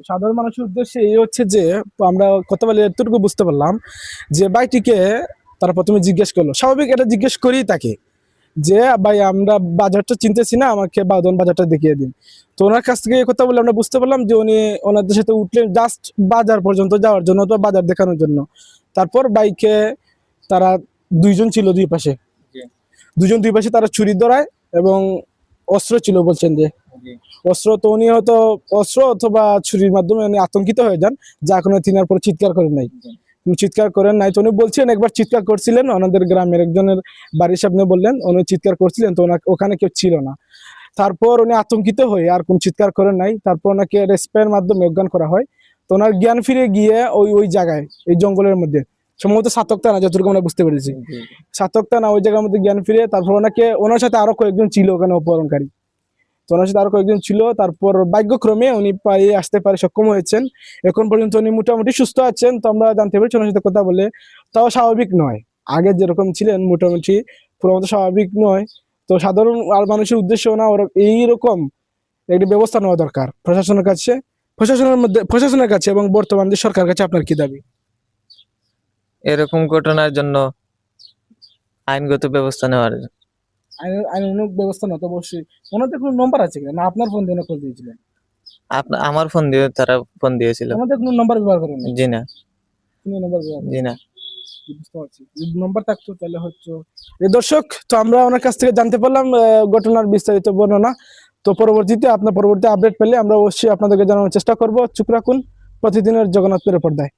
সাধারণ মানুষের উদ্দেশ্যে এই হচ্ছে যে আমরা কথা বলে এতটুকু বুঝতে পারলাম যে ভাইটিকে তারা প্রথমে জিজ্ঞেস করলো, স্বাভাবিক এটা জিজ্ঞেস করি তাকে যে ভাই আমরা বাজারটা চিনতেছি না, আমাকে বাদন বাজারটা দেখিয়ে দিন। তো ওনার কাছ থেকে এই কথা বলে আমরা বুঝতে পারলাম যে উনি ওনাদের সাথে উঠলেন জাস্ট বাজার পর্যন্ত যাওয়ার জন্য, তো বাজার দেখানোর জন্য। তারপর বাইকে তারা দুইজন ছিল দুই পাশে, দুই পাশে তারা ছুরি ধরায় এবং অস্ত্র ছিল বলছেন যে অস্ত্র। তো উনি হয়তো অস্ত্র অথবা ছুরির মাধ্যমে উনি আতঙ্কিত হয়ে যান, যা কোনো তিনার পর চিৎকার করেন নাই, চিৎকার করেন নাই। তো উনি বলছেন একবার চিৎকার করছিলেন, ওনাদের গ্রামের একজনের বাড়ির সামনে বললেন উনি চিৎকার করছিলেন, তো ওখানে কেউ ছিল না। তারপর উনি আতঙ্কিত হয়ে আর কোন চিৎকার করেন নাই। তারপর ওনাকে স্প্রের মাধ্যমে অজ্ঞান করা হয়। তো ওনার জ্ঞান ফিরে গিয়ে ওই জায়গায়, এই জঙ্গলের মধ্যে, সম্ভবত সাতকতা না, যতটুকু আমরা বুঝতে পেরেছি সাতকতা না, ওই জায়গার মধ্যে জ্ঞান ফিরে। তারপর ওনার সাথে আরো কয়েকজন ছিল ওখানে অপহরণকারী, তো ওনার সাথে আরো কয়েকজন ছিল। তারপর ভাগ্যক্রমে উনি পালিয়ে আসতে পারে সক্ষম হয়েছেন। এখন পর্যন্ত উনি মোটামুটি সুস্থ আছেন। তো আমরা জানতে পেরেছি ওনার সাথে কথা বলে, তাও স্বাভাবিক নয়, আগে যেরকম ছিলেন মোটামুটি পুরোমত স্বাভাবিক নয়। তো সাধারণ আর মানুষের উদ্দেশ্যে না এইরকম একটি ব্যবস্থা নেওয়া দরকার প্রশাসনের কাছে, প্রশাসনের কাছে এবং বর্তমান যে সরকারের কাছে। আপনার কি দাবি? এরকম ঘটনার জন্য আইনগত ব্যবস্থা নেওয়ার। আইনানুগ ব্যবস্থা না তো অবশ্যই। ওনাদের কোনো নম্বর আছে কিনা, না আপনার ফোন দিয়ে কল দিয়েছিলেন? আমার ফোন দিয়ে তারা ফোন দিয়েছিল। আমাদের কোনো নম্বর ব্যবহার করেন না? জি না। কোনো নম্বর ব্যবহার জি করেন না। না? বুঝতে পারছি, যদি নম্বর থাকতো তাহলে হচ্ছে। দর্শক, তো আমরা ওনার কাছ থেকে জানতে পারলাম ঘটনার বিস্তারিত বর্ণনা। তো পরবর্তীতে আপনার পরবর্তী আপডেট পেলে আমরা অবশ্যই আপনাদেরকে জানানোর চেষ্টা করব। চুপ রাখুন প্রতিদিনের জগন্নাথপুরের পর্দায়।